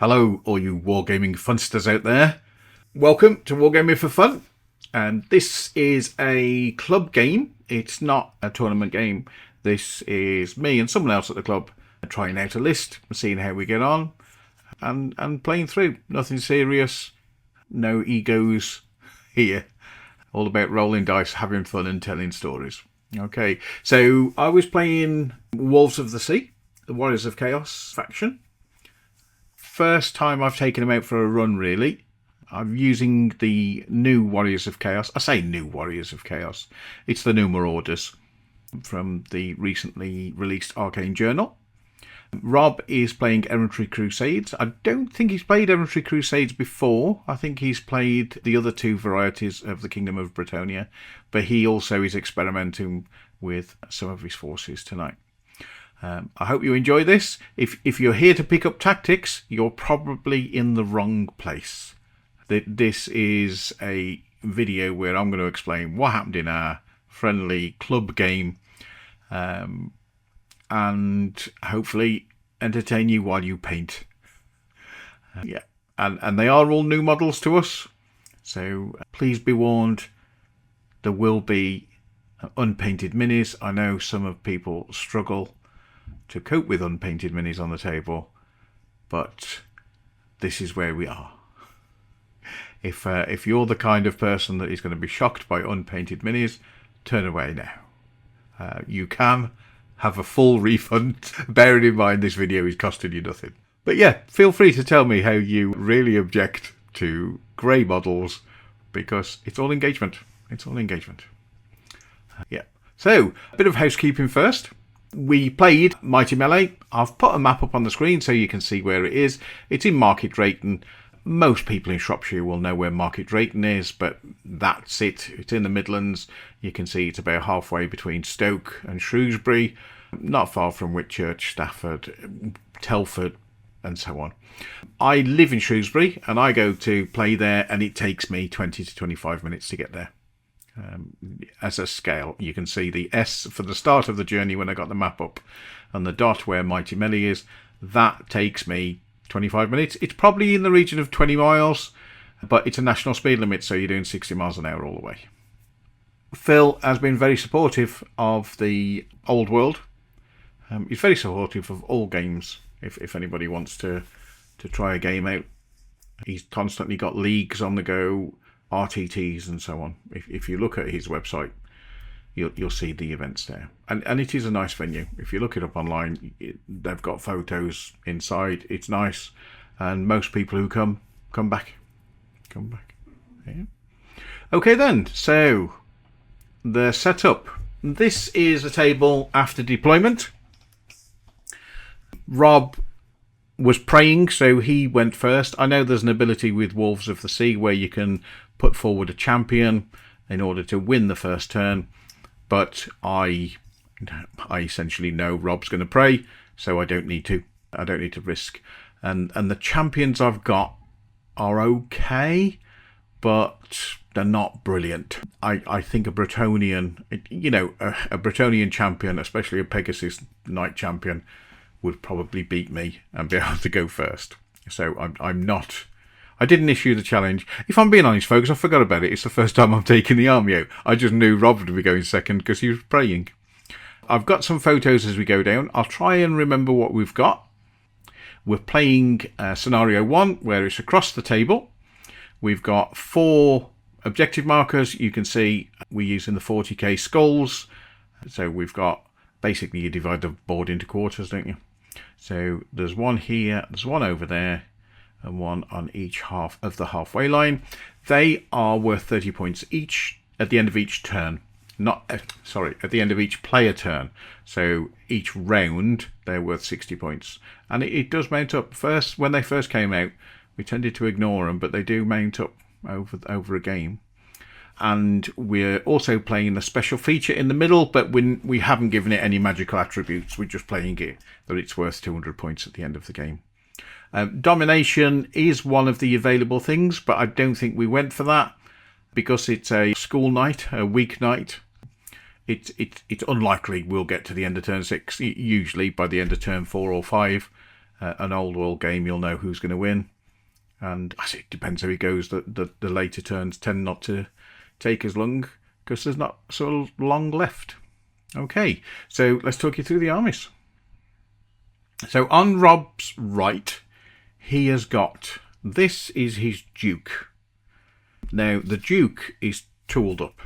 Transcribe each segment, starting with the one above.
Hello, all you Wargaming funsters out there. Welcome to Wargaming for Fun. And this is a club game. It's not a tournament game. This is me and someone else at the club trying out a list, seeing how we get on, and playing through. Nothing serious, no egos here. All about rolling dice, having fun and telling stories. Okay, so I was playing Wolves of the Sea, the Warriors of Chaos faction. First time I've taken them out for a run, really. I'm using the new Warriors of Chaos. I say new Warriors of Chaos. It's the new Marauders from the recently released Arcane Journal. Rob is playing Errantry Crusades. I don't think he's played Errantry Crusades before. I think he's played the other two varieties of the Kingdom of Bretonnia, but he also is experimenting with some of his forces tonight. I hope you enjoy this. If you're here to pick up tactics, you're probably in the wrong place. This is a video where I'm going to explain what happened in our friendly club game, and hopefully entertain you while you paint. Yeah, and they are all new models to us, so please be warned, there will be unpainted minis. I know some of people struggle to cope with unpainted minis on the table, but this is where we are. If you're the kind of person that is going to be shocked by unpainted minis, turn away now. You can have a full refund, bearing in mind this video is costing you nothing. But yeah, feel free to tell me how you really object to grey models, because it's all engagement. It's all engagement. Yeah. So, a bit of housekeeping first. We played Mighty Melee. I've put a map up on the screen so you can see where it is. It's in Market Drayton. Most people in Shropshire will know where Market Drayton is, but that's it. It's in the Midlands. You can see it's about halfway between Stoke and Shrewsbury, not far from Whitchurch, Stafford, Telford, and so on. I live in Shrewsbury, and I go to play there, and it takes me 20 to 25 minutes to get there. As a scale, you can see the S for the start of the journey when I got the map up, and the dot where Mighty Melee is. That takes me 25 minutes. It's probably in the region of 20 miles, but it's a national speed limit, so you're doing 60 miles an hour all the way. Phil has been very supportive of the old world. He's very supportive of all games. If anybody wants to try a game out, he's constantly got leagues on the go, RTTs and so on. If you look at his website, you'll see the events there, and it is a nice venue. If you look it up online, they've got photos inside. It's nice, and most people who come back. Yeah. Okay then, so the setup. This is a table after deployment. Rob was praying, so he went first. I know there's an ability with Wolves of the Sea where you can put forward a champion in order to win the first turn, but I essentially know Rob's going to pray, so I don't need to risk. And the champions I've got are okay, but they're not brilliant. I think a Bretonian, a Bretonian champion, especially a Pegasus Knight champion, would probably beat me and be able to go first. So I didn't issue the challenge. If I'm being honest, folks, I forgot about it. It's the first time I'm taking the army out. I just knew Rob would be going second because he was praying. I've got some photos as we go down. I'll try and remember what we've got. We're playing scenario 1, where it's across the table. We've got 4 objective markers. You can see we're using the 40k skulls. So we've got, basically you divide the board into quarters, don't you? So there's one here, there's one over there, and one on each half of the halfway line. They are worth 30 points each at the end of each turn. At the end of each player turn. So each round, they're worth 60 points. And it does mount up. First, when they first came out, we tended to ignore them, but they do mount up over a game. And we're also playing a special feature in the middle, but we haven't given it any magical attributes. We're just playing it that it's worth 200 points at the end of the game. Domination is one of the available things, but I don't think we went for that because it's a school night, a week night. It's unlikely we'll get to the end of turn 6, usually by the end of turn 4 or 5. an old world game, you'll know who's going to win. And as it depends how it goes, the later turns tend not to take as long because there's not so long left. Okay, so let's talk you through the armies. So on Rob's right, he has got, this is his Duke. Now, the Duke is tooled up.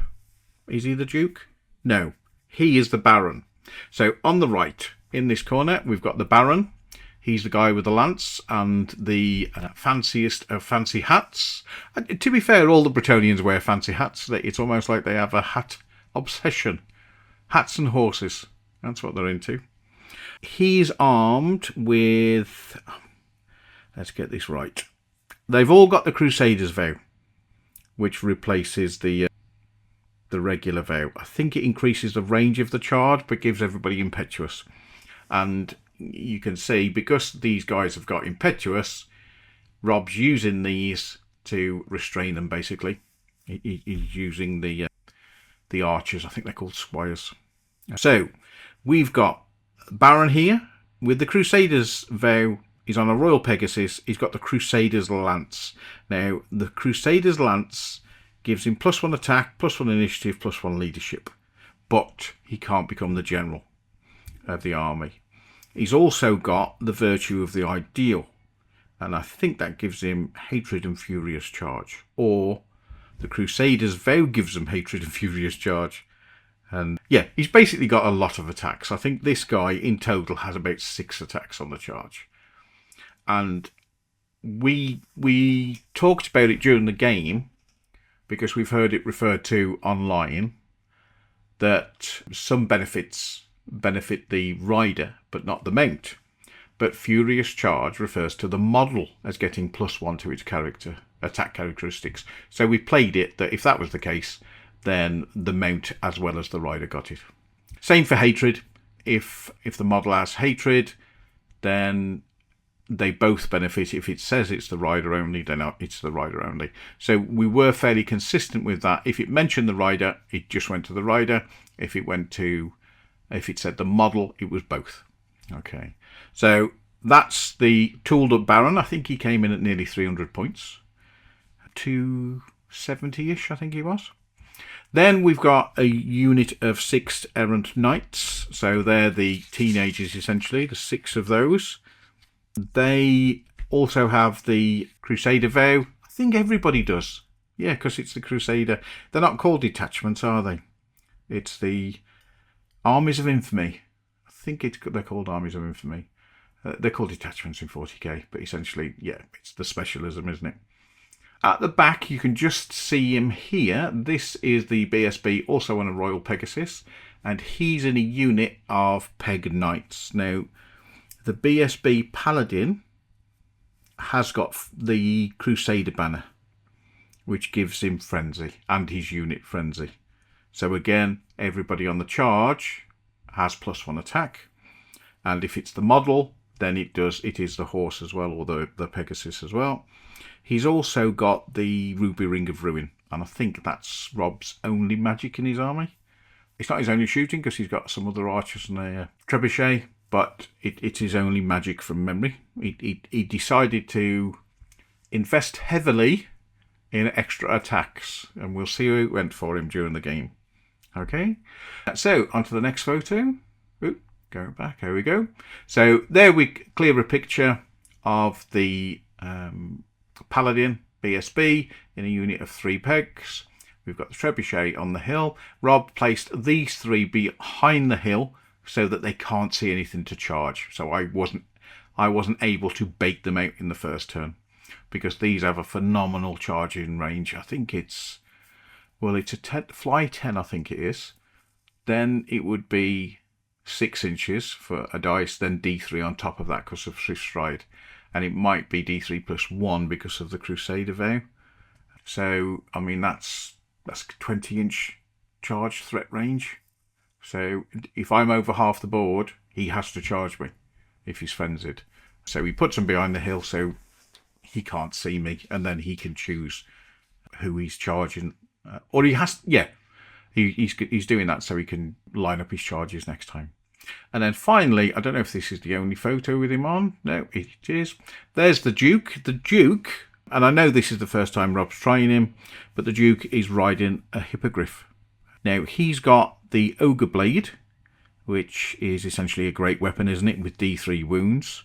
Is he the Duke? No, he is the Baron. So on the right, in this corner, we've got the Baron. He's the guy with the lance and the fanciest of fancy hats. And to be fair, all the Bretonians wear fancy hats. It's almost like they have a hat obsession. Hats and horses. That's what they're into. He's armed with... Let's get this right. They've all got the Crusader's Vow, which replaces the regular vow. I think it increases the range of the charge, but gives everybody impetuous. And you can see, because these guys have got impetuous, Rob's using these to restrain them, basically. He's using the archers. I think they're called squires. So, we've got Baron here, with the Crusader's Vow. He's on a Royal Pegasus. He's got the Crusader's Lance. Now, the Crusader's Lance gives him +1 attack, +1 initiative, +1 leadership. But he can't become the general of the army. He's also got the Virtue of the Ideal. And I think that gives him Hatred and Furious Charge. Or the Crusader's Vow gives him Hatred and Furious Charge. And yeah, he's basically got a lot of attacks. I think this guy in total has about 6 attacks on the charge. And we talked about it during the game, because we've heard it referred to online, that some benefits benefit the rider but not the mount. But Furious Charge refers to the model as getting +1 to its character attack characteristics. So we played it that if that was the case, then the mount as well as the rider got it. Same for Hatred. If the model has Hatred, then they both benefit. If it says it's the rider only, then it's the rider only. So we were fairly consistent with that. If it mentioned the rider, it just went to the rider. If it said the model, it was both. Okay, so that's the tooled up Baron. I think he came in at nearly 300 points. 270-ish, I think he was. Then we've got a unit of 6 errant knights. So they're the teenagers, essentially, the 6 of those. They also have the Crusader Vow. I think everybody does. Yeah, because it's the Crusader. They're not called detachments, are they? It's the Armies of Infamy. I think they're called Armies of Infamy. They're called detachments in 40k, but essentially, yeah, it's the specialism, isn't it? At the back, you can just see him here. This is the BSB, also on a Royal Pegasus, and he's in a unit of Peg Knights. Now, the BSB Paladin has got the Crusader banner, which gives him Frenzy, and his unit Frenzy. So again, everybody on the charge has +1 attack. And if it's the model, then it is the horse as well, or the Pegasus as well. He's also got the Ruby Ring of Ruin, and I think that's Rob's only magic in his army. It's not his only shooting, because he's got some other archers and a trebuchet, but it's his only magic from memory. He decided to invest heavily in extra attacks, and we'll see how it went for him during the game. Okay, so on to the next photo. Ooh, going back, here we go. So there we clear a picture of the Paladin BSB in a unit of 3 pegs. We've got the trebuchet on the hill. Rob placed these 3 behind the hill so that they can't see anything to charge. So I wasn't able to bait them out in the first turn, because these have a phenomenal charging range. I think it's a fly 10, I think it is. Then it would be 6 inches for a dice, then D3 on top of that because of Swift Stride. And it might be D3 +1 because of the Crusader Vow. So, I mean, that's 20-inch charge threat range. So if I'm over half the board, he has to charge me if he's frenzied. So he puts them behind the hill so he can't see me, and then he can choose who he's charging. Or he has, yeah, he's doing that so he can line up his charges next time. And then finally, I don't know if this is the only photo with him on. No, it is. There's the Duke. The Duke, and I know this is the first time Rob's trying him, but the Duke is riding a hippogriff. Now, he's got the Ogre Blade, which is essentially a great weapon, isn't it, with D3 wounds,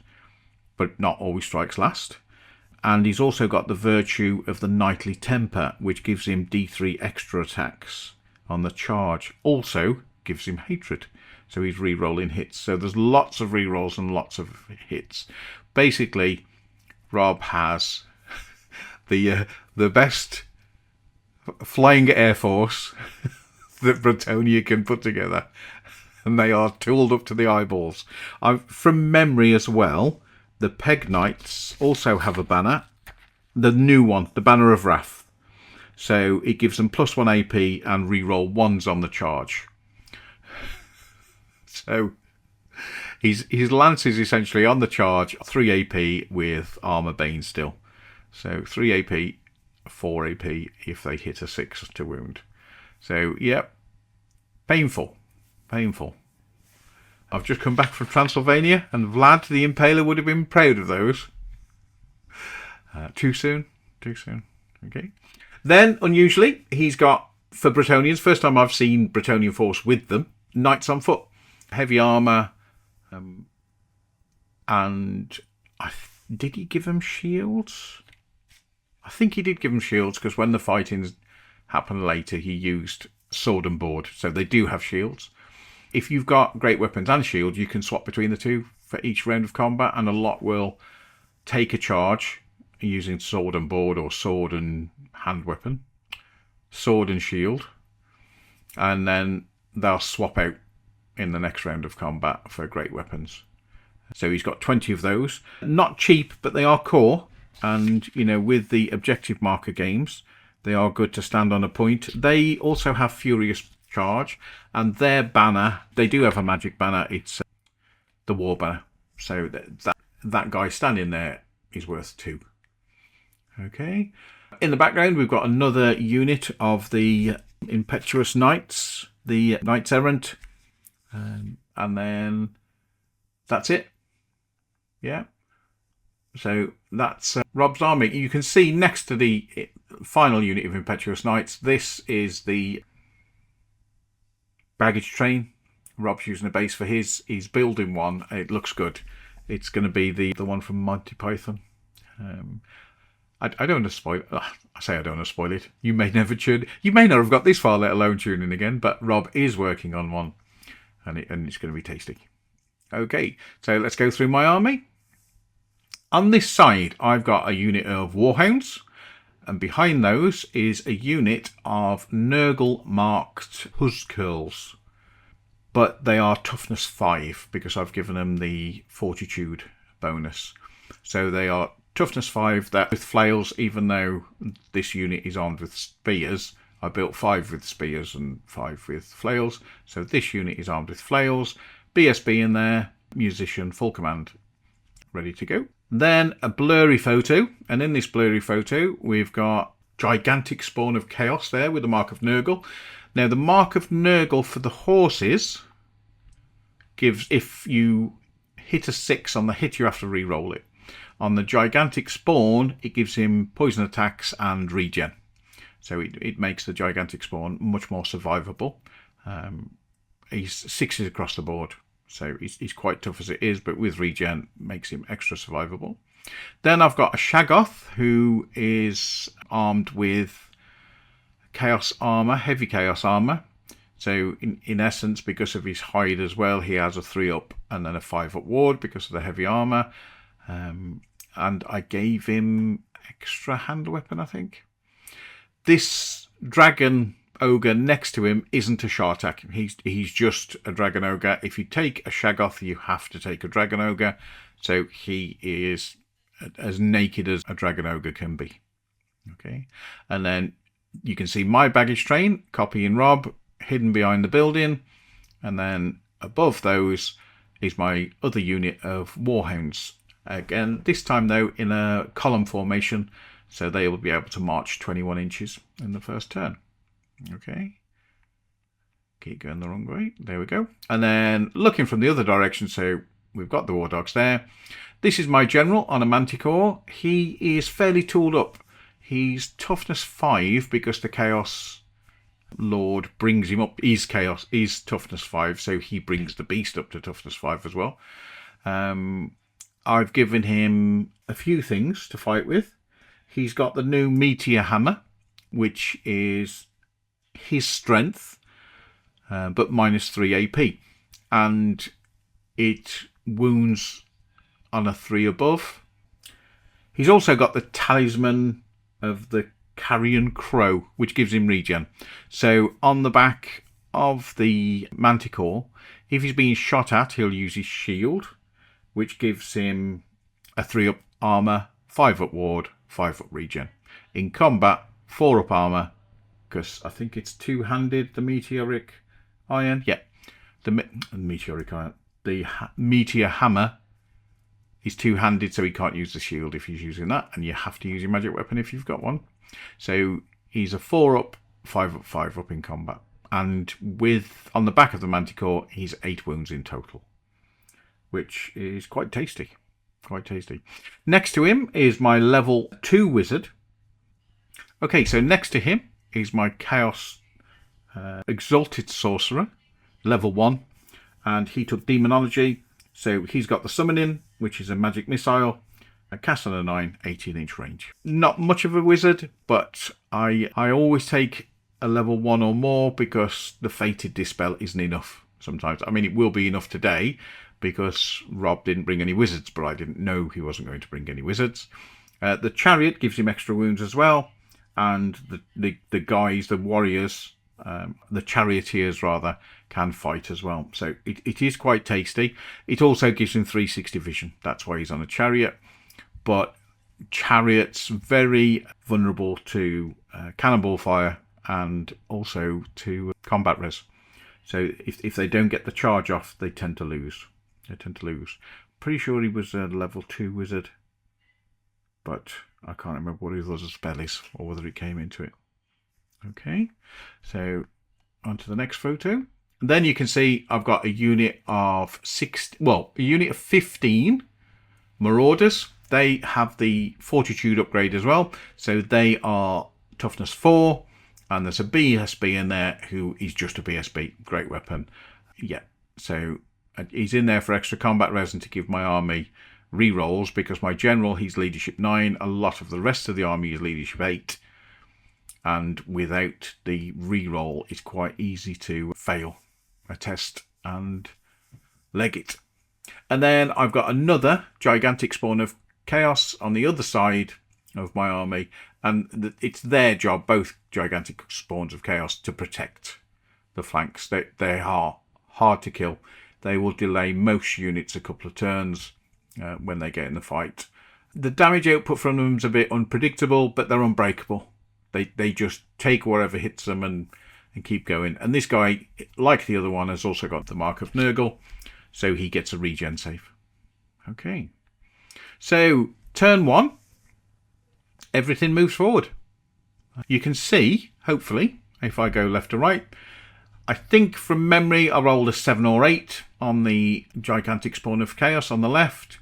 but not always strikes last. And he's also got the virtue of the Knightly Temper, which gives him D3 extra attacks on the charge. Also gives him hatred. So he's re-rolling hits. So there's lots of re-rolls and lots of hits. Basically, Rob has the best flying air force that Bretonia can put together. And they are tooled up to the eyeballs. From memory as well, the Peg Knights also have a banner. The new one, the Banner of Wrath. So it gives them +1 AP and re-roll 1s on the charge. So his lance is essentially on the charge, 3 AP with armor bane still. So 3 AP, 4 AP if they hit a 6 to wound. So yep, painful. I've just come back from Transylvania, and Vlad the Impaler would have been proud of those. Too soon. Okay. Then, unusually, he's got, for Bretonians, first time I've seen Bretonian force with them, Knights on foot. Heavy armour, and did he give them shields? I think he did give them shields, because when the fighting happened later, he used sword and board, so they do have shields. If you've got great weapons and shield, you can swap between the two for each round of combat, and a lot will take a charge using sword and board, or sword and hand weapon, sword and shield, and then they'll swap out in the next round of combat for great weapons. So he's got 20 of those. Not cheap, but they are core, and with the objective marker games, they are good to stand on a point. They also have Furious Charge, and their banner, they do have a magic banner. It's the War Banner. So that guy standing there is worth 2. Okay. In the background, we've got another unit of the Impetuous Knights, the Knights Errant, and then that's it. Yeah. So that's Rob's army. You can see next to the final unit of Impetuous Knights, this is the baggage train. Rob's using a base for his. He's building one. It looks good. It's going to be the one from Monty Python. I don't want to spoil. I say I don't want to spoil it. You may never tune. You may not have got this far, let alone tune in again. But Rob is working on one, and it's going to be tasty. Okay, so let's go through my army. On this side, I've got a unit of Warhounds, and behind those is a unit of Nurgle marked Huskirls. But they are toughness 5 because I've given them the fortitude bonus. So they are toughness 5 that with flails, even though this unit is armed with spears, I built 5 with spears and 5 with flails. So this unit is armed with flails, BSB in there, musician, full command, ready to go. Then a blurry photo, and in this blurry photo we've got gigantic spawn of chaos there with the mark of Nurgle. Now the mark of Nurgle for the horses gives, if you hit a 6 on the hit, you have to re-roll it. On the gigantic spawn, it gives him poison attacks and regen. So it makes the gigantic spawn much more survivable. He's 6s across the board. So he's quite tough as it is, but with regen makes him extra survivable. Then I've got a Shaggoth who is armed with chaos armor, heavy chaos armor. So in essence, because of his hide as well, he has a 3-up and then a 5-up ward because of the heavy armor. And I gave him extra hand weapon, I think. This dragon ogre next to him isn't a Shartak. He's just a dragon ogre. If you take a Shaggoth, you have to take a dragon ogre. So he is as naked as a dragon ogre can be. Okay, and then you can see my baggage train, copying Rob, hidden behind the building, and then above those is my other unit of Warhounds. Again, this time though in a column formation, so they will be able to march 21 inches in the first turn. Okay. Keep going the wrong way. There we go. And then looking from the other direction, so we've got the War Dogs there. This is my general on a Manticore. He is fairly tooled up. He's toughness 5 because the Chaos Lord brings him up. He's toughness 5, so he brings the beast up to toughness 5 as well. I've given him a few things to fight with. He's got the new Meteor Hammer, which is his strength, but -3 AP. And it wounds on a 3 above. He's also got the Talisman of the Carrion Crow, which gives him regen. So on the back of the Manticore, if he's being shot at, he'll use his shield, which gives him a 3 up armor, 5 up ward, 5 up regen. In combat, 4 up armor, because I think it's two-handed, the meteoric iron. Yeah, the meteoric iron. The meteor hammer is two-handed, so he can't use the shield if he's using that, and you have to use your magic weapon if you've got one. So he's a 4 up, 5 up, 5 up in combat. And with on the back of the Manticore, he's 8 wounds in total, which is quite tasty. Quite tasty. Next to him is my level 2 wizard. Okay, so next to him is my Chaos Exalted Sorcerer, level 1. And he took Demonology. So he's got the Summoning, which is a magic missile. A cast on a 9, 18-inch range. Not much of a wizard, but I always take a level 1 or more because the Fated Dispel isn't enough sometimes. I mean, it will be enough today because Rob didn't bring any wizards, but I didn't know he wasn't going to bring any wizards. The Chariot gives him extra wounds as well. And the guys, the warriors, the charioteers rather, can fight as well. So it is quite tasty. It also gives him 360 vision. That's why he's on a chariot. But Chariot's very vulnerable to cannonball fire and also to combat res. So if they don't get the charge off, they tend to lose. Pretty sure he was a level 2 wizard, but I can't remember what his other spell is or whether it came into it. Okay, so on to the next photo. And then you can see I've got a unit of 15 Marauders. They have the Fortitude upgrade as well. So they are toughness 4. And there's a BSB in there who is just a BSB. Great weapon. Yeah, so he's in there for extra combat res and to give my army rerolls, because my general, he's leadership 9. A lot of the rest of the army is leadership 8. And without the reroll, it's quite easy to fail a test and leg it. And then I've got another gigantic spawn of chaos on the other side of my army, and it's their job, both gigantic spawns of chaos, to protect the flanks. They are hard to kill. They will delay most units a couple of turns when they get in the fight. The damage output from them is a bit unpredictable, but they're unbreakable. They just take whatever hits them and keep going. And this guy, like the other one, has also got the Mark of Nurgle, so he gets a regen save. Okay. So, turn 1, everything moves forward. You can see, hopefully, if I go left to right, I think from memory I rolled a 7 or 8 on the gigantic spawn of chaos on the left.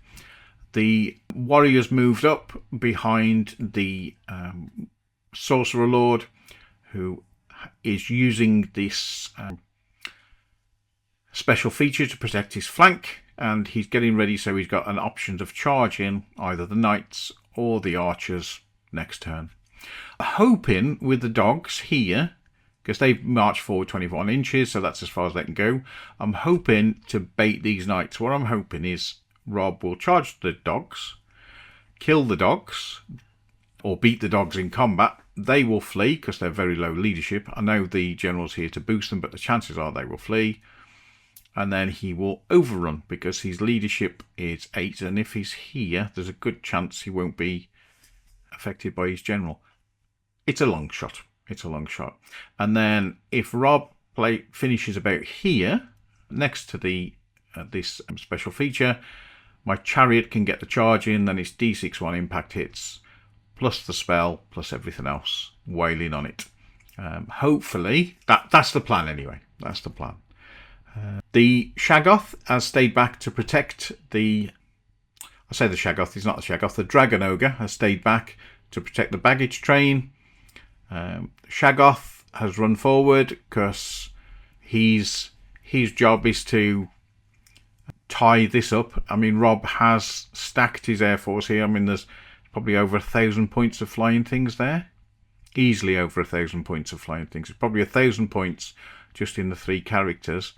The warriors moved up behind the Sorcerer Lord, who is using this special feature to protect his flank, and he's getting ready, so he's got an option of charging either the knights or the archers next turn. Hoping with the dogs here, because they've marched forward 21 inches, so that's as far as they can go, I'm hoping to bait these knights. What I'm hoping is Rob will charge the dogs, kill the dogs, or beat the dogs in combat. They will flee because they're very low leadership. I know the general's here to boost them, but the chances are they will flee. And then he will overrun because his leadership is 8. And if he's here, there's a good chance he won't be affected by his general. It's a long shot. And then if Rob finishes about here, next to the this special feature, my chariot can get the charge in. Then it's D6 impact hits, plus the spell, plus everything else, wailing on it. Hopefully, that's the plan anyway. That's the plan. The Shaggoth has stayed back to protect the... I say the Shaggoth, he's not the Shaggoth. The Dragon Ogre has stayed back to protect the baggage train. Shaggoth has run forward because his job is to tie this up. I mean, Rob has stacked his air force here. I mean, there's probably over 1,000 points of flying things there. Easily over 1,000 points of flying things. It's probably 1,000 points just in the 3 characters.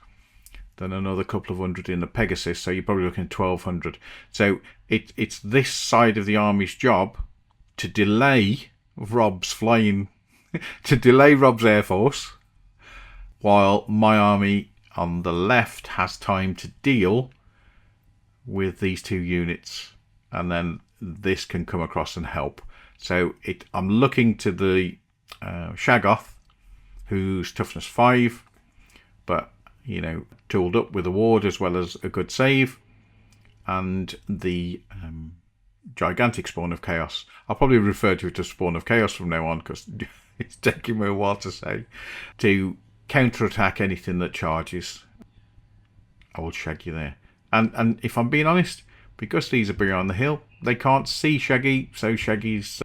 Then another couple of hundred in the Pegasus, so you're probably looking at 1,200. So it's this side of the army's job to delay Rob's flying, to delay Rob's air force, while my army on the left has time to deal with these 2 units, and then this can come across and help. So I'm looking to the Shaggoth, who's toughness 5, but tooled up with a ward as well as a good save, and the gigantic Spawn of Chaos. I'll probably refer to it as Spawn of Chaos from now on because it's taking me a while to say. To counterattack anything that charges. I will shag you there. And if I'm being honest, because these are beyond the hill, they can't see Shaggy, so Shaggy's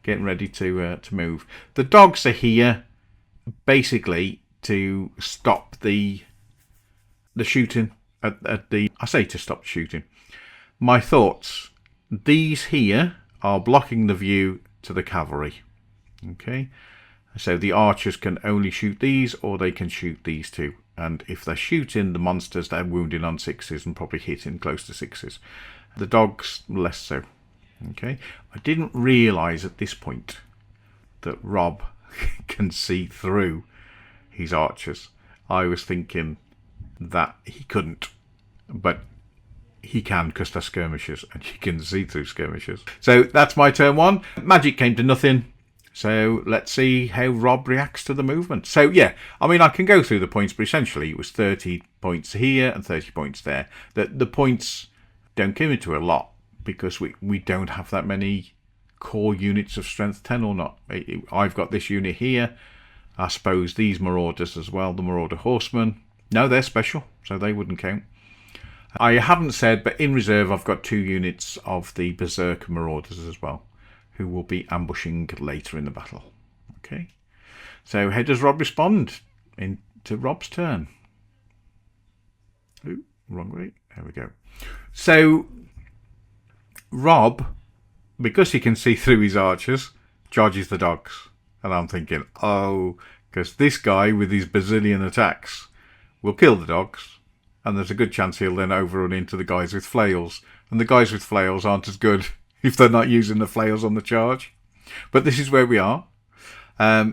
getting ready to move. The dogs are here basically to stop the shooting at the... I say to stop shooting. My thoughts. These here are blocking the view to the cavalry. Okay. So the archers can only shoot these, or they can shoot these 2. And if they're shooting the monsters, they're wounding on 6s and probably hitting close to 6s. The dogs, less so. Okay. I didn't realise at this point that Rob can see through his archers. I was thinking that he couldn't, but he can because they're skirmishers and you can see through skirmishers. So that's my turn 1. Magic came to nothing. So let's see how Rob reacts to the movement. So yeah, I mean, I can go through the points, but essentially it was 30 points here and 30 points there. The points don't come into a lot because we don't have that many core units of strength 10 or not. I've got this unit here. I suppose these Marauders as well, the Marauder Horsemen. No, they're special, so they wouldn't count. I haven't said, but in reserve I've got 2 units of the Berserk Marauders as well, who will be ambushing later in the battle. Okay, so how does Rob respond into Rob's turn? Ooh, wrong way. There we go. So Rob, because he can see through his archers, charges the dogs. And I'm thinking, oh, because this guy with his bazillion attacks will kill the dogs, and there's a good chance he'll then overrun into the guys with flails. And the guys with flails aren't as good if they're not using the flails on the charge. But this is where we are.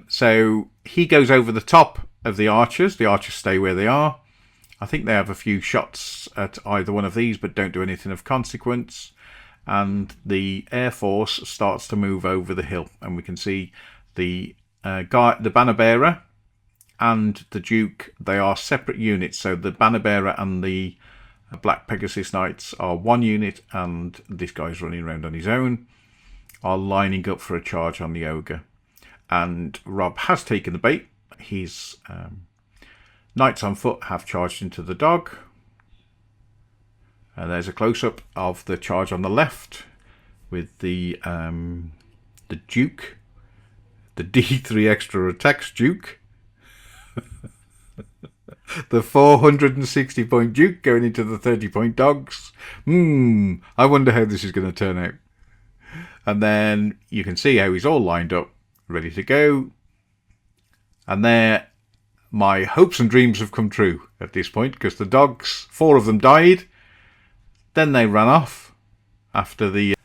So he goes over the top of the archers. The archers stay where they are. I think they have a few shots at either one of these, but don't do anything of consequence. And the Air Force starts to move over the hill, and we can see the banner bearer and the Duke. They are separate units. So the banner bearer and the Black Pegasus Knights are 1 unit, and this guy's running around on his own, are lining up for a charge on the Ogre. And Rob has taken the bait. His Knights on foot have charged into the dog. And there's a close-up of the charge on the left with the Duke, the D3 extra attacks Duke. The 460 point Duke going into the 30 point dogs. I wonder how this is going to turn out. And then you can see how he's all lined up, ready to go. And there, my hopes and dreams have come true at this point, because the dogs, 4 of them died. Then they ran off after the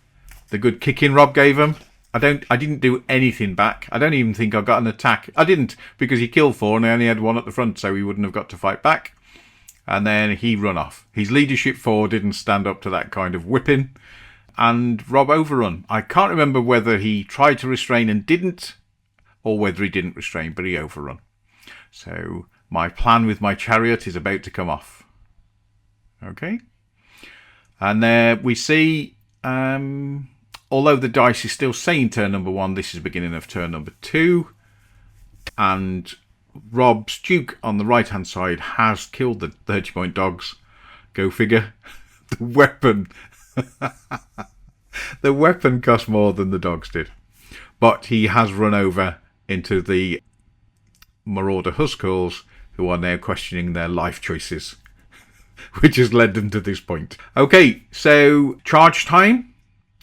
good kicking Rob gave them. I didn't do anything back. I don't even think I got an attack. I didn't, because he killed 4 and I only had 1 at the front, so he wouldn't have got to fight back. And then he run off. His leadership 4 didn't stand up to that kind of whipping, and Rob overrun. I can't remember whether he tried to restrain and didn't, or whether he didn't restrain, but he overrun. So my plan with my chariot is about to come off. Okay. And there we see, although the dice is still saying turn number 1, this is the beginning of turn number 2. And Rob's Duke on the right hand side has killed the 30-point dogs. Go figure. The weapon the weapon cost more than the dogs did. But he has run over into the Marauder Huskills, who are now questioning their life choices, which has led them to this point. Okay, so charge time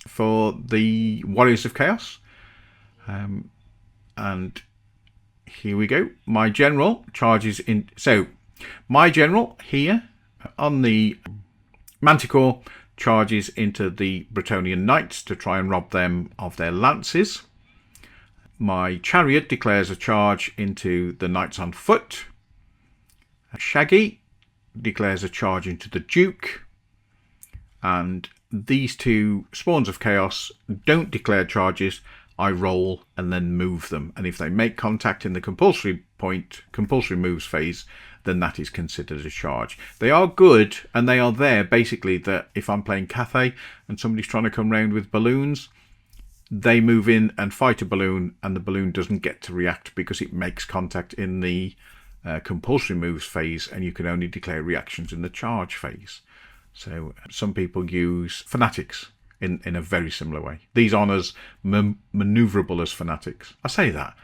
for the Warriors of Chaos. And here we go. My general charges in. So, my general here on the Manticore charges into the Bretonian Knights to try and rob them of their lances. My chariot declares a charge into the Knights on foot. Shaggy declares a charge into the Duke. And these two Spawns of Chaos don't declare charges. I roll and then move them. And if they make contact in the compulsory moves phase, then that is considered a charge. They are good, and they are there basically that if I'm playing Cathay and somebody's trying to come round with balloons, they move in and fight a balloon, and the balloon doesn't get to react because it makes contact in the compulsory moves phase, and you can only declare reactions in the charge phase. So some people use fanatics in a very similar way. These aren't as manoeuvrable as fanatics. I say that.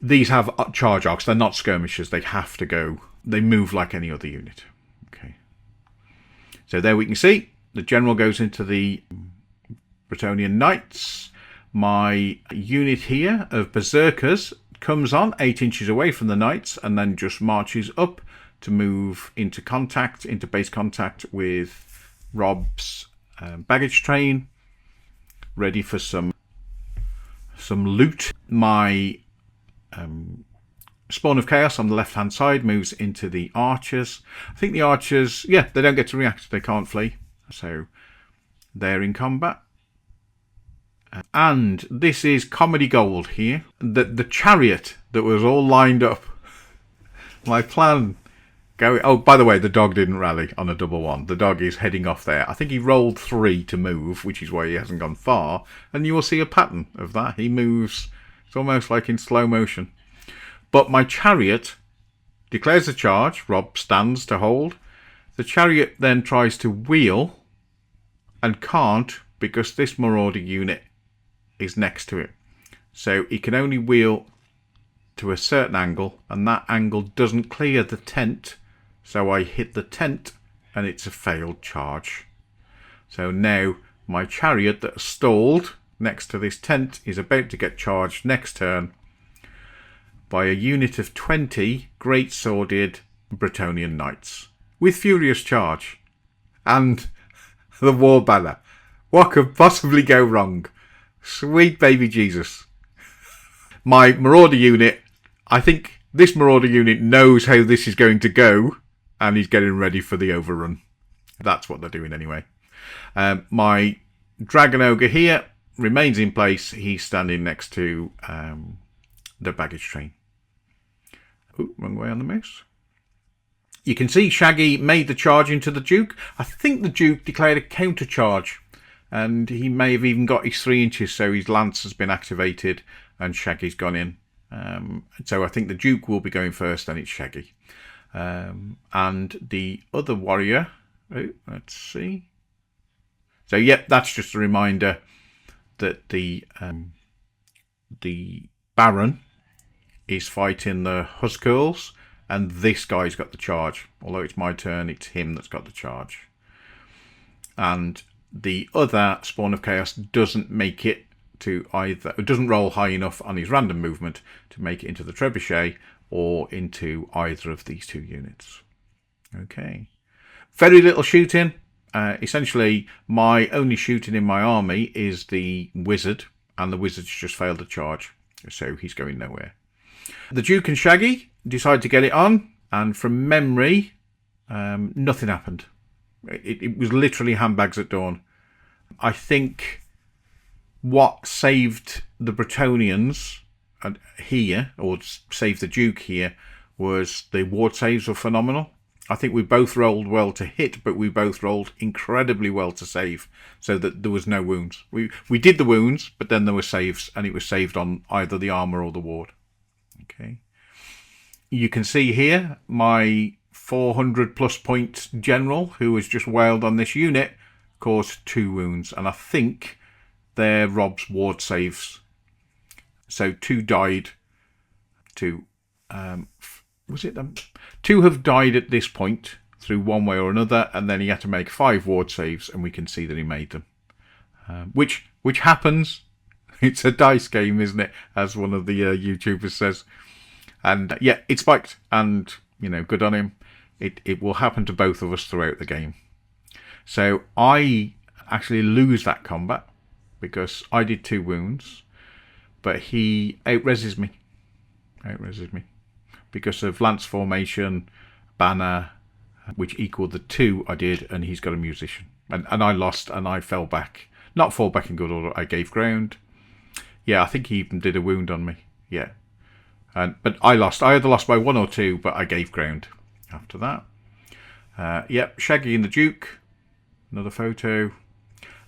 These have charge arcs. They're not skirmishers. They have to go. They move like any other unit. Okay. So there we can see the general goes into the Bretonian Knights. My unit here of Berserkers comes on 8 inches away from the Knights and then just marches up to move into contact, into base contact with Rob's baggage train, ready for some loot. My Spawn of Chaos on the left hand side moves into the archers. I think the archers, yeah, they don't get to react, they can't flee, so they're in combat. And this is comedy gold here. The chariot that was all lined up, my plan going. Oh, by the way, the dog didn't rally on a double one. The dog is heading off there. I think he rolled 3 to move, which is why he hasn't gone far. And you will see a pattern of that. He moves. It's almost like in slow motion. But my chariot declares a charge. Rob stands to hold. The chariot then tries to wheel and can't because this Marauder unit is next to it. So he can only wheel to a certain angle, and that angle doesn't clear the tent. So I hit the tent and it's a failed charge. So now my chariot that stalled next to this tent is about to get charged next turn by a unit of 20 great-sworded Bretonian Knights with furious charge and the war banner. What could possibly go wrong? Sweet baby Jesus. My Marauder unit, I think this Marauder unit knows how this is going to go, and he's getting ready for the overrun. That's what they're doing anyway. My Dragon Ogre here remains in place. He's standing next to the baggage train. Oh, wrong way on the mouse. You can see Shaggy made the charge into the Duke. I think the Duke declared a counter charge, and he may have even got his 3 inches, so his lance has been activated and Shaggy's gone in. So I think the Duke will be going first, and it's Shaggy. And the other warrior, let's see. So yep, that's just a reminder that the Baron is fighting the Huskills, and this guy's got the charge. Although it's my turn, it's him that's got the charge. And the other Spawn of Chaos doesn't make it to either, it doesn't roll high enough on his random movement to make it into the trebuchet or into either of these two units. Okay. Very little shooting. Essentially, my only shooting in my army is the wizard, and the wizard's just failed to charge, so he's going nowhere. The Duke and Shaggy decide to get it on, and from memory, nothing happened. It was literally handbags at dawn. I think what saved the Bretonians here, or saved the Duke here, was the ward saves were phenomenal. I think we both rolled well to hit, but we both rolled incredibly well to save, so that there was no wounds. We did the wounds, but then there were saves, and it was saved on either the armour or the ward. Okay. You can see here my 400 plus point general, who was just wailed on this unit, caused 2 wounds. And I think they're Rob's ward saves. So 2 died. 2 was it 2 have died at this point through one way or another, and then he had to make 5 ward saves, and we can see that he made them. Which happens. It's a dice game, isn't it? As one of the YouTubers says. And yeah, it spiked, and good on him. It will happen to both of us throughout the game. So I actually lose that combat because I did 2 wounds, but he out-reses me. Because of lance formation, banner, which equaled the 2 I did, and he's got a musician. And I lost, and I fell back. Not fall back in good order, I gave ground. Yeah, I think he even did a wound on me. Yeah. But I lost. I either lost by 1 or 2, but I gave ground after that. Yep, Shaggy and the Duke. Another photo.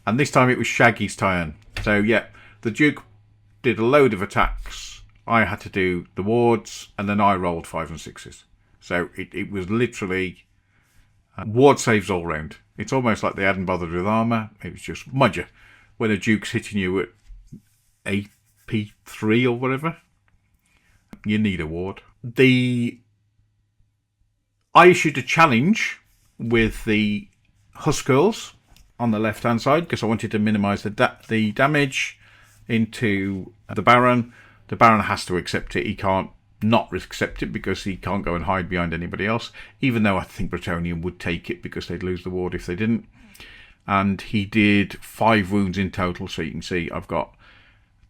And this time it was Shaggy's turn. So, yeah, the Duke did a load of attacks. I had to do the wards, and then I rolled 5 and 6s. So it was literally ward saves all round. It's almost like they hadn't bothered with armour. It was just mudger. When a Duke's hitting you at AP3 or whatever, you need a ward. I issued a challenge with the Huskers on the left hand side because I wanted to minimise the damage into the Baron. The Baron has to accept it. He can't not accept it because he can't go and hide behind anybody else, even though I think Bretonian would take it because they'd lose the ward if they didn't. And he did 5 wounds in total, so you can see I've got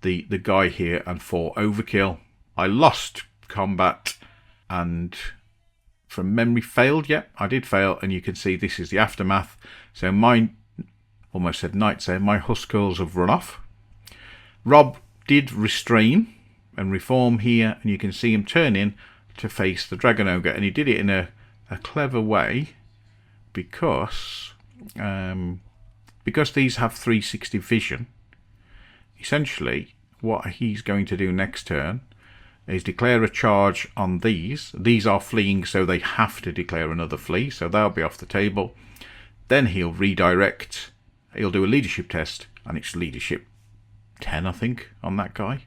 the guy here and 4 overkill. I lost combat and from memory failed. Yep, I did fail, and you can see this is the aftermath. So my, almost said knights there, my Huskers have run off. Rob did restrain and reform here, and you can see him turn in to face the Dragon Ogre, and he did it in a clever way because these have 360 vision. Essentially what he's going to do next turn is declare a charge on these. These are fleeing, so they have to declare another flee, so they'll be off the table. Then he'll redirect, he'll do a leadership test, and it's leadership 10 I think on that guy.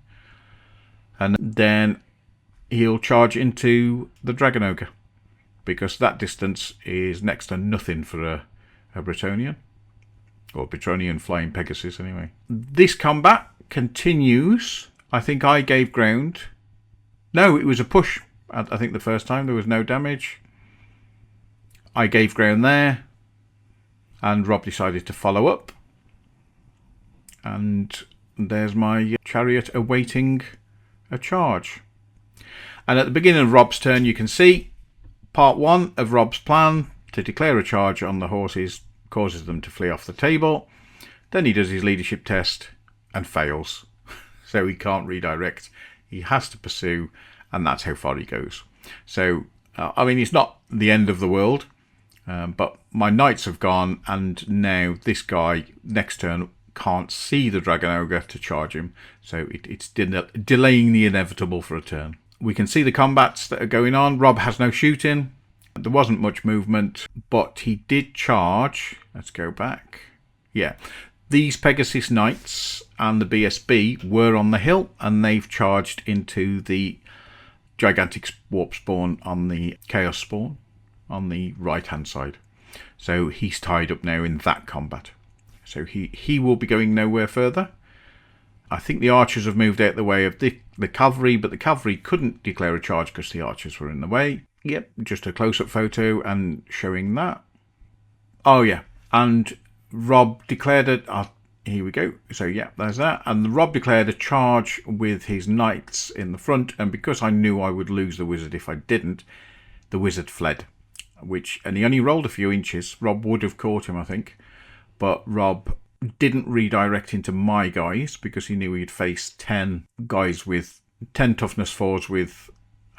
And then he'll charge into the Dragon Ogre because that distance is next to nothing for a Bretonian, or Bretonian flying Pegasus anyway. This combat continues. I think I gave ground. No, it was a push. I think the first time there was no damage. I gave ground there, and Rob decided to follow up. And there's my chariot awaiting a charge. And at the beginning of Rob's turn, you can see part 1 of Rob's plan to declare a charge on the horses causes them to flee off the table. Then he does his leadership test and fails. So he can't redirect. He has to pursue, and that's how far he goes. So, I mean, it's not the end of the world, but my knights have gone, and now this guy next turn can't see the Dragon Ogre to charge him, so it's delaying the inevitable for a turn. We can see the combats that are going on. Rob has no shooting. There wasn't much movement, but he did charge. Let's go back. Yeah, these Pegasus Knights and the BSB were on the hill, and they've charged into the gigantic warp spawn on the chaos spawn on the right hand side. So he's tied up now in that combat. So he will be going nowhere further. I think the archers have moved out the way of the cavalry, but the cavalry couldn't declare a charge because the archers were in the way. Yep, just a close-up photo and showing that. Oh yeah, and Rob declared it. Here we go. So yeah, there's that. And Rob declared a charge with his knights in the front, and because I knew I would lose the wizard if I didn't, the wizard fled. And he only rolled a few inches. Rob would have caught him, I think. But Rob didn't redirect into my guys because he knew he'd face 10 guys with 10 toughness 4s with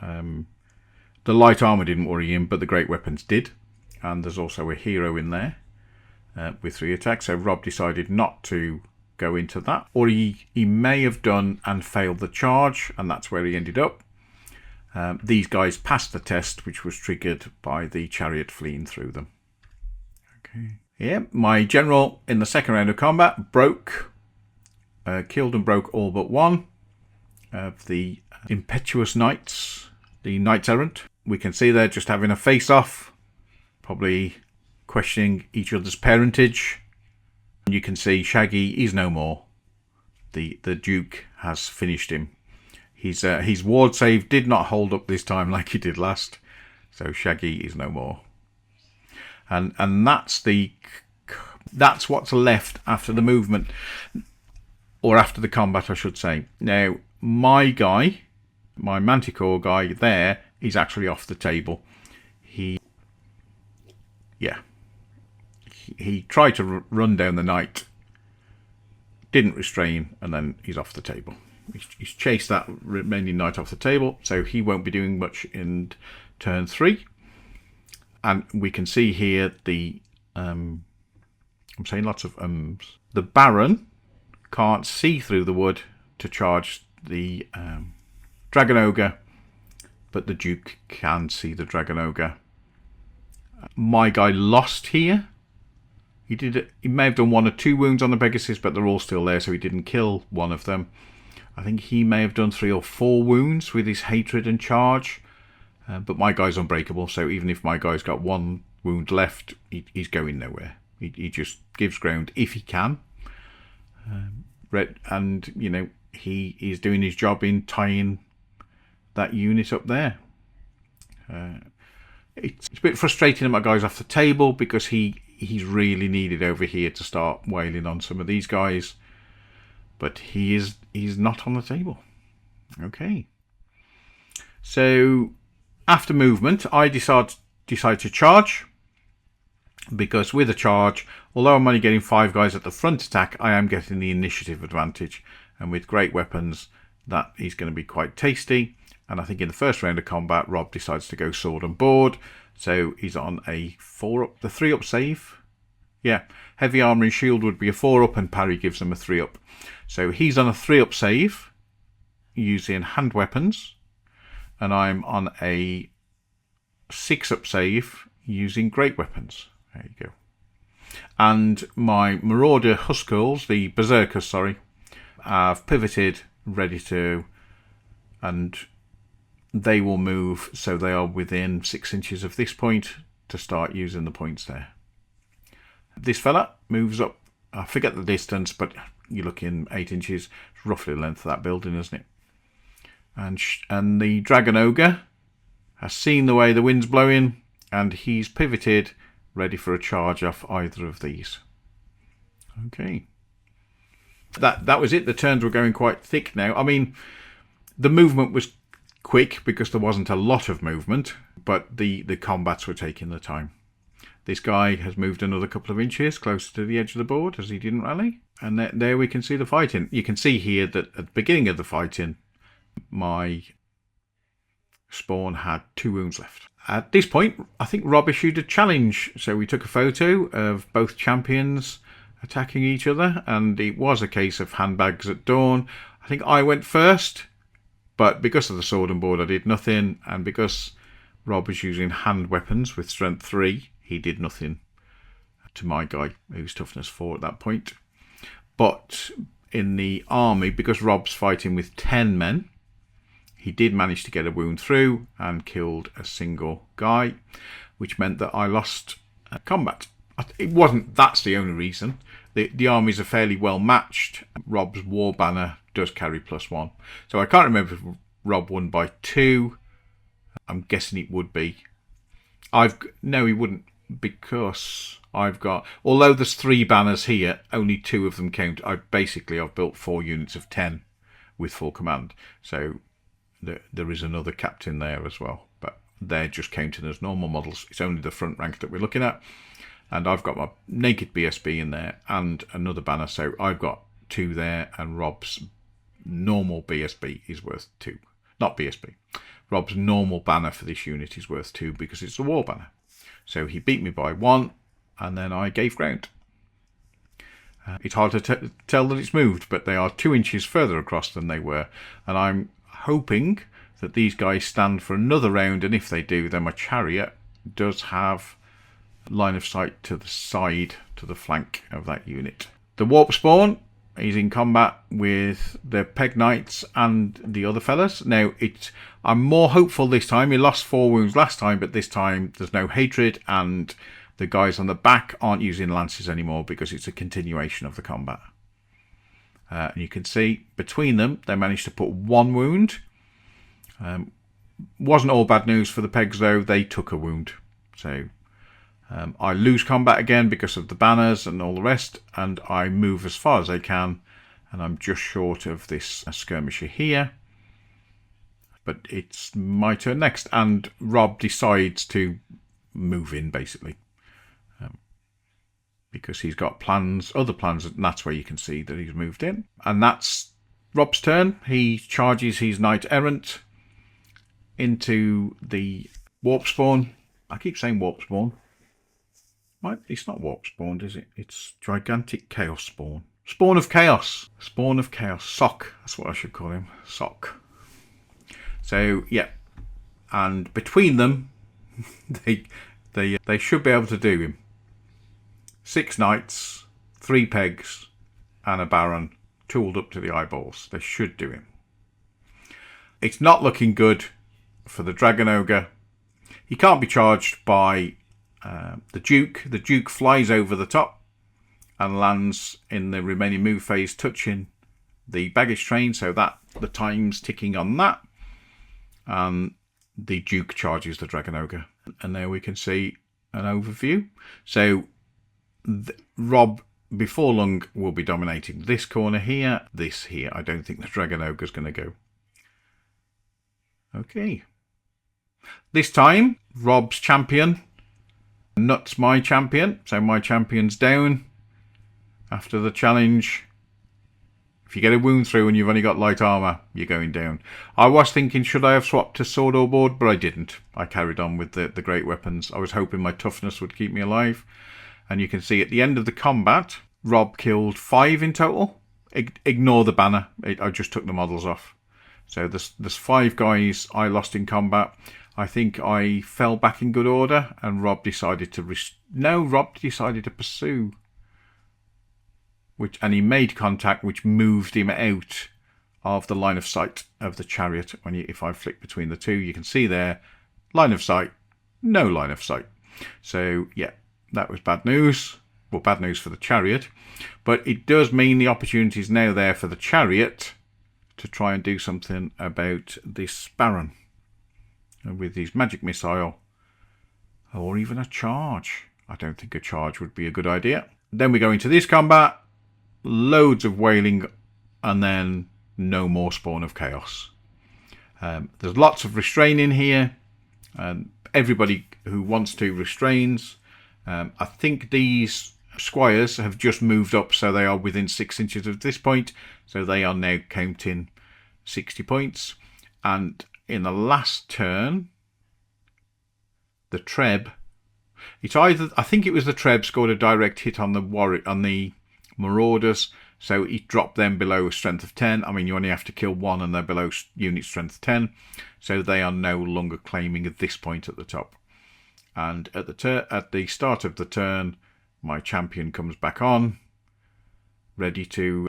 the light armour didn't worry him, but the great weapons did. And there's also a hero in there with 3 attacks. So Rob decided not to go into that. Or he may have done and failed the charge, and that's where he ended up. These guys passed the test, which was triggered by the chariot fleeing through them. Okay. Yeah, my general in the second round of combat killed and broke all but one of the impetuous knights, the knights errant. We can see they're just having a face-off, probably questioning each other's parentage. You can see Shaggy is no more. The Duke has finished him. His ward save did not hold up this time like he did last, so Shaggy is no more. And that's what's left after the movement, or after the combat, I should say. Now, my Manticore guy there, is actually off the table. He tried to run down the knight, didn't restrain, and then he's off the table. He's chased that remaining knight off the table, so he won't be doing much in turn 3. And we can see here the I'm saying lots of ums. The Baron can't see through the wood to charge the Dragon Ogre, but the Duke can see the Dragon Ogre. My guy lost here. He may have done 1 or 2 wounds on the Pegasus, but they're all still there, so he didn't kill one of them. I think he may have done 3 or 4 wounds with his hatred and charge, but my guy's unbreakable, so even if my guy's got 1 wound left, he's going nowhere. He just gives ground if he can. And, you know, he is doing his job in tying that unit up there. It's a bit frustrating that my guy's off the table, because he's really needed over here to start wailing on some of these guys. But he's not on the table. Okay. So after movement, I decide to charge, because with a charge, although I'm only getting 5 guys at the front attack, I am getting the initiative advantage. And with great weapons, that is going to be quite tasty. And I think in the first round of combat, Rob decides to go sword and board. So he's on a 4-up, the 3-up save. Yeah, heavy armor and shield would be a 4-up, and parry gives him a 3-up. So he's on a 3-up save using hand weapons, and I'm on a 6-up save using great weapons. There you go. And my Marauder Huskills, the Berserkers, sorry, have pivoted, ready to, and they will move, so they are within 6 inches of this point to start using the points there. This fella moves up, I forget the distance, but you're looking 8 inches. It's roughly the length of that building, isn't it? And the Dragon Ogre has seen the way the wind's blowing, and he's pivoted, ready for a charge off either of these. Okay. That was it. The turns were going quite thick now. I mean, the movement was quick because there wasn't a lot of movement, but the combats were taking the time. This guy has moved another couple of inches closer to the edge of the board as he didn't rally. And there we can see the fighting. You can see here that at the beginning of the fighting, my spawn had 2 wounds left. At this point, I think Rob issued a challenge. So we took a photo of both champions attacking each other, and it was a case of handbags at dawn. I think I went first, but because of the sword and board, I did nothing. And because Rob was using hand weapons with strength 3, he did nothing to my guy, who's toughness 4 at that point. But in the army, because Rob's fighting with 10 men, he did manage to get a wound through and killed a single guy, which meant that I lost combat. It wasn't, that's the only reason. The armies are fairly well matched. Rob's war banner does carry +1. So I can't remember if Rob won by 2. I'm guessing it would be. No, he wouldn't, because I've got, although there's 3 banners here, only 2 of them count. I've built 4 units of 10 with full command. So there is another captain there as well, but they're just counted as normal models. It's only the front rank that we're looking at. And I've got my naked BSB in there and another banner. So I've got 2 there, and Rob's normal BSB is worth 2. Not BSB. Rob's normal banner for this unit is worth 2 because it's a war banner. So he beat me by 1, and then I gave ground. It's hard to tell that it's moved, but they are 2 inches further across than they were. And I'm hoping that these guys stand for another round, and if they do, then my chariot does have line of sight to the side, to the flank of that unit. The warp spawn, he's in combat with the peg knights and the other fellas. Now, I'm more hopeful this time. He lost 4 wounds last time, but this time there's no hatred, and the guys on the back aren't using lances anymore because it's a continuation of the combat. And you can see between them, they managed to put 1 wound. Wasn't all bad news for the pegs though. They took a wound. So I lose combat again because of the banners and all the rest, and I move as far as I can, and I'm just short of this skirmisher here. But it's my turn next, and Rob decides to move in basically. Because he's got plans, other plans, and that's where you can see that he's moved in. And that's Rob's turn. He charges his knight errant into the warp spawn. I keep saying warp spawn. It's not warp spawned, is it? It's gigantic chaos spawn. Spawn of chaos. Spawn of chaos. Sock. That's what I should call him. Sock. So yeah, and between them, they should be able to do him. 6 knights, 3 pegs, and a baron tooled up to the eyeballs. They should do him. It's not looking good for the Dragon Ogre. He can't be charged by the Duke. The Duke flies over the top and lands in the remaining move phase, touching the baggage train, so that the time's ticking on that. And the Duke charges the Dragon Ogre. And there we can see an overview. So Rob, before long, will be dominating this corner here, this here. I don't think the Dragon Ogre's going to go. Okay. This time, Rob's champion nuts my champion. So my champion's down after the challenge. If you get a wound through and you've only got light armour, you're going down. I was thinking, should I have swapped to sword or board? But I didn't. I carried on with the great weapons. I was hoping my toughness would keep me alive. And you can see at the end of the combat, Rob killed 5 in total. Ignore the banner. I just took the models off. So there's 5 guys I lost in combat. I think I fell back in good order, and Rob decided to Rob decided to pursue. And he made contact, which moved him out of the line of sight of the chariot. If I flick between the two, you can see there, line of sight, no line of sight. So yeah. That was bad news. Well, bad news for the chariot. But it does mean the opportunity is now there for the chariot to try and do something about this baron. And with his magic missile. Or even a charge. I don't think a charge would be a good idea. Then we go into this combat. Loads of wailing. And then no more spawn of chaos. There's lots of restraining here. And everybody who wants to restrains. I think these squires have just moved up, so they are within 6 inches of this point. So they are now counting 60 points. And in the last turn, the Treb, I think it was the Treb scored a direct hit on the Marauders, so it dropped them below a strength of 10. I mean, you only have to kill 1 and they're below unit strength 10. So they are no longer claiming at this point at the top. And at the start of the turn, my champion comes back on, ready to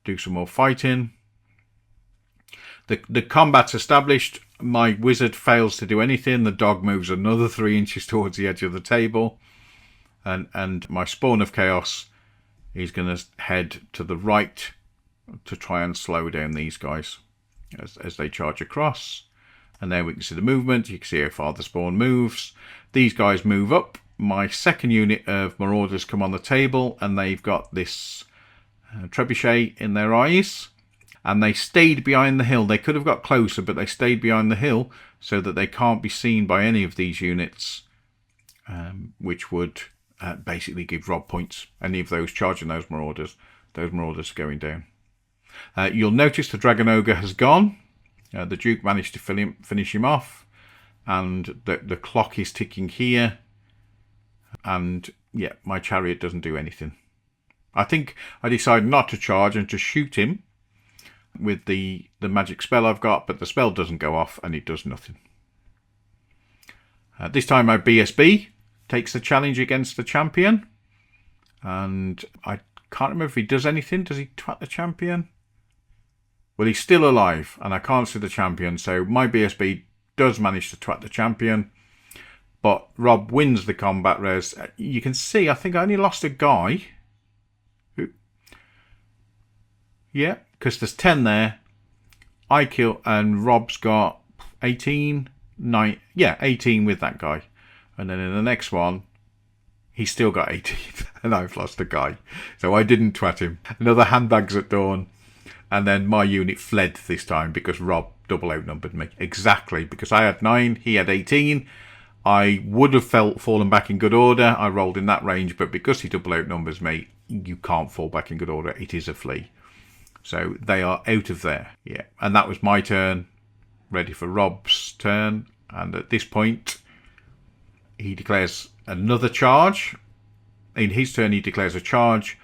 do some more fighting. The combat's established. My wizard fails to do anything. The dog moves another 3 inches towards the edge of the table. And my spawn of chaos is going to head to the right to try and slow down these guys as they charge across. And there we can see the movement. You can see how far the spawn moves. These guys move up. My second unit of Marauders come on the table, and they've got this trebuchet in their eyes. And they stayed behind the hill. They could have got closer, but they stayed behind the hill so that they can't be seen by any of these units, which would basically give Rob points. Any of those charging those Marauders are going down. You'll notice the Dragon Ogre has gone. The Duke managed to finish him off, and the clock is ticking here. And yeah, my chariot doesn't do anything. I think I decided not to charge and to shoot him, with the magic spell I've got, but the spell doesn't go off and it does nothing. This time my BSB takes the challenge against the champion, and I can't remember if he does anything. Does he twat the champion? Well, he's still alive and I can't see the champion, so my BSB does manage to twat the champion, but Rob wins the combat res. You can see I think I only lost a guy. Yeah, because there's 10 there. I kill, and Rob's got 18, 9, yeah, 18 with that guy. And then in the next one, he's still got 18, and I've lost a guy. So I didn't twat him. Another handbags at dawn, and then my unit fled this time because Rob double outnumbered me. Exactly, because I had 9, he had 18. I would have fallen back in good order. I rolled in that range, but because he double outnumbers me, you can't fall back in good order. It is a flee. So they are out of there. Yeah, and that was my turn. Ready for Rob's turn. And at this point, he declares another charge. In his turn, he declares a charge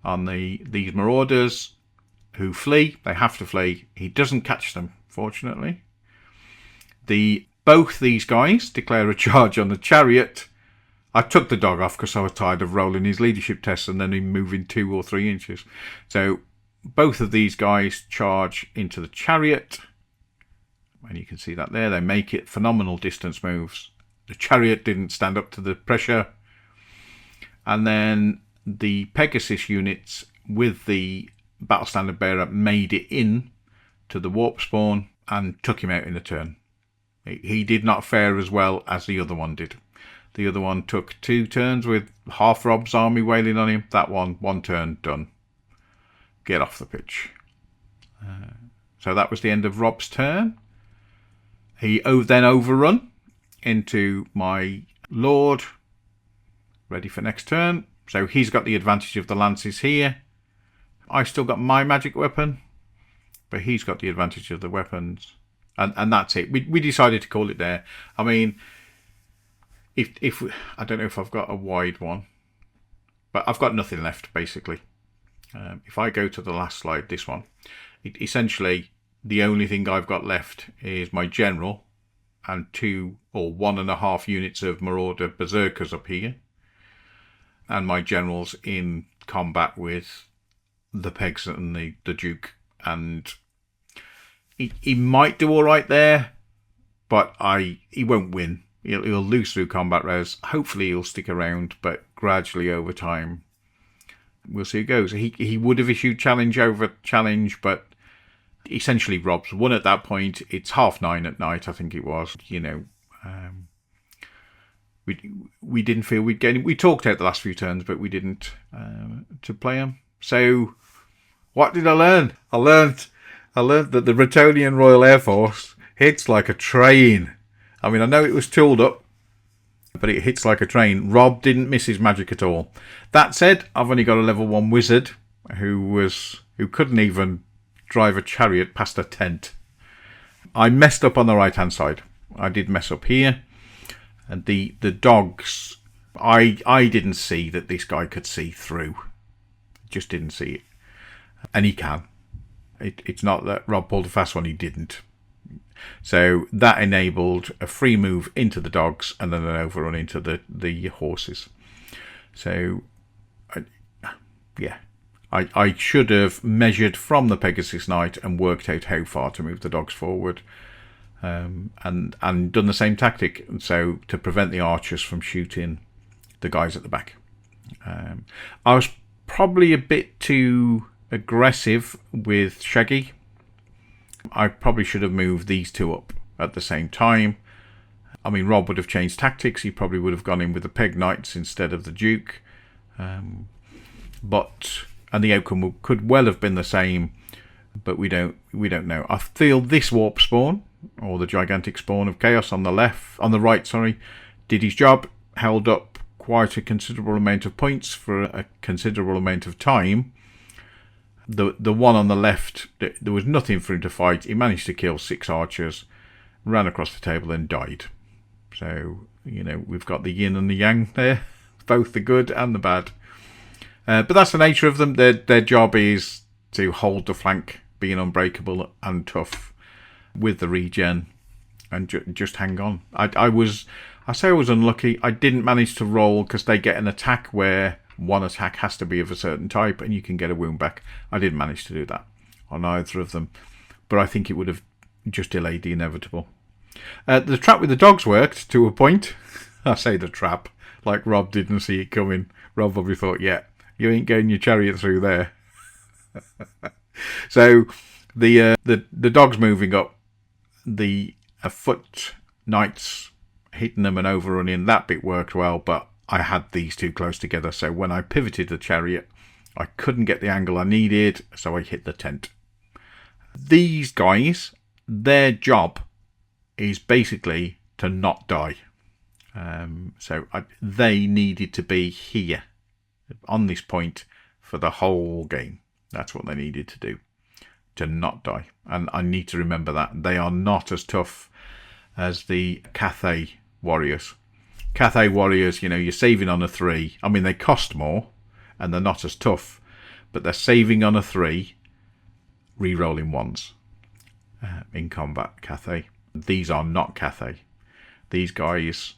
on these Marauders who flee. They have to flee. He doesn't catch them, fortunately. Both these guys declare a charge on the chariot. I took the dog off because I was tired of rolling his leadership tests and then him moving 2 or 3 inches. So both of these guys charge into the chariot. And you can see that there. They make it phenomenal distance moves. The chariot didn't stand up to the pressure. And then the Pegasus units with the battle standard bearer made it in to the warp spawn and took him out in a turn. He did not fare as well as the other one did. The other one took 2 turns with half Rob's army wailing on him. That one turn, done. Get off the pitch. So that was the end of Rob's turn. He then overrun into my Lord. Ready for next turn. So he's got the advantage of the lances here. I still got my magic weapon, but he's got the advantage of the weapons. And that's it. We decided to call it there. I mean, if I don't know if I've got a wide one, but I've got nothing left basically. If I go to the last slide, this one, essentially the only thing I've got left is my general and 2 or 1.5 units of Marauder Berserkers up here, and my generals in combat with the Pegs and the Duke. And he might do all right there, but he won't win. He'll lose through combat res. Hopefully he'll stick around, but gradually over time, we'll see how it goes. He would have issued challenge over challenge, but essentially Rob's won at that point. It's 9:30 at night, I think it was. You know, we didn't feel we'd get him. We talked out the last few turns, but we didn't to play him. So what did I learn? I learned that the Bretonian Royal Air Force hits like a train. I mean, I know it was tooled up, but it hits like a train. Rob didn't miss his magic at all. That said, I've only got a level 1 wizard who couldn't even drive a chariot past a tent. I messed up on the right hand side. I did mess up here. And the dogs, I didn't see that this guy could see through. Just didn't see it. And he can. It's not that Rob pulled a fast one, he didn't. So that enabled a free move into the dogs and then an overrun into the horses. So, I should have measured from the Pegasus Knight and worked out how far to move the dogs forward, and done the same tactic, so to prevent the archers from shooting the guys at the back. I was probably a bit too aggressive with Shaggy. I probably should have moved these 2 up at the same time. I mean, Rob would have changed tactics. He probably would have gone in with the Peg Knights instead of the Duke. And the outcome could well have been the same, but we don't know. I feel this warp spawn, or the gigantic spawn of chaos on the right, did his job, held up quite a considerable amount of points for a considerable amount of time. The one on the left, there was nothing for him to fight. He managed to kill 6 archers, ran across the table and died. So, you know, we've got the yin and the yang there, both the good and the bad. But that's the nature of them. Their job is to hold the flank being unbreakable and tough with the regen, and just hang on. I was unlucky. I didn't manage to roll because they get an attack where one attack has to be of a certain type and you can get a wound back. I didn't manage to do that on either of them, but I think it would have just delayed the inevitable. The trap with the dogs worked to a point. I say the trap like Rob didn't see it coming. Rob probably thought, yeah, you ain't getting your chariot through there. So the dogs moving up, the foot knights hitting them and overrunning, that bit worked well, but I had these two close together, so when I pivoted the chariot I couldn't get the angle I needed, so I hit the tent. These guys, their job is basically to not die, they needed to be here on this point for the whole game. That's what they needed to do, to not die, and I need to remember that. They are not as tough as the Cathay warriors. Cathay warriors, you're saving on a 3. I mean, they cost more and they're not as tough, but they're saving on a 3, re-rolling 1s in combat. Cathay. These are not Cathay. These guys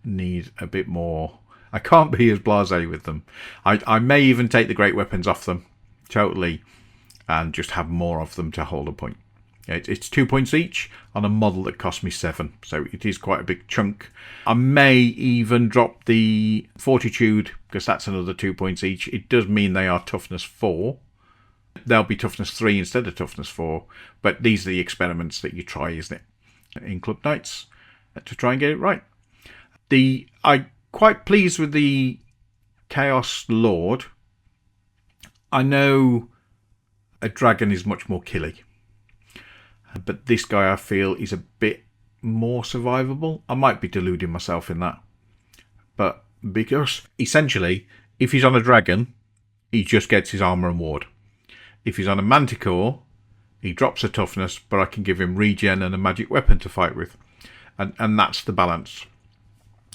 need a bit more. I can't be as blasé with them. I may even take the great weapons off them totally and just have more of them to hold a point. It's 2 points each on a model that cost me 7, so it is quite a big chunk. I may even drop the Fortitude because that's another 2 points each. It does mean they are toughness 4. They'll be toughness 3 instead of toughness 4, but these are the experiments that you try, isn't it, in Club Knights, to try and get it right. I'm quite pleased with the Chaos Lord. I know a dragon is much more killy, but this guy I feel is a bit more survivable. I might be deluding myself in that, but because essentially if he's on a dragon he just gets his armour and ward. If he's on a manticore he drops a toughness, but I can give him regen and a magic weapon to fight with, and that's the balance,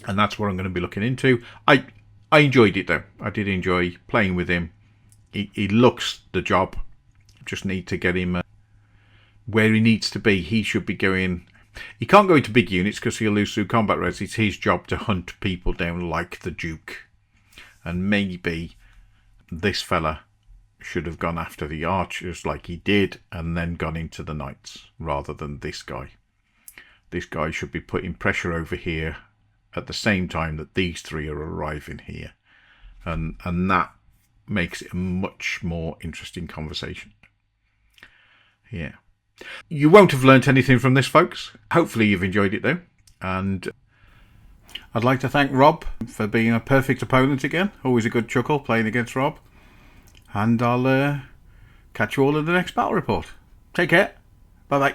and that's what I'm going to be looking into. I enjoyed it though. I did enjoy playing with him. He looks the job. Just need to get him where he needs to be. He should be going. He can't go into big units because he'll lose through combat res. It's his job to hunt people down like the Duke. And maybe this fella should have gone after the archers like he did and then gone into the knights rather than this guy. This guy should be putting pressure over here at the same time that these 3 are arriving here. And that makes it a much more interesting conversation. Yeah. You won't have learnt anything from this, folks. Hopefully you've enjoyed it, though. And I'd like to thank Rob for being a perfect opponent again. Always a good chuckle playing against Rob. And I'll catch you all in the next battle report. Take care. Bye-bye.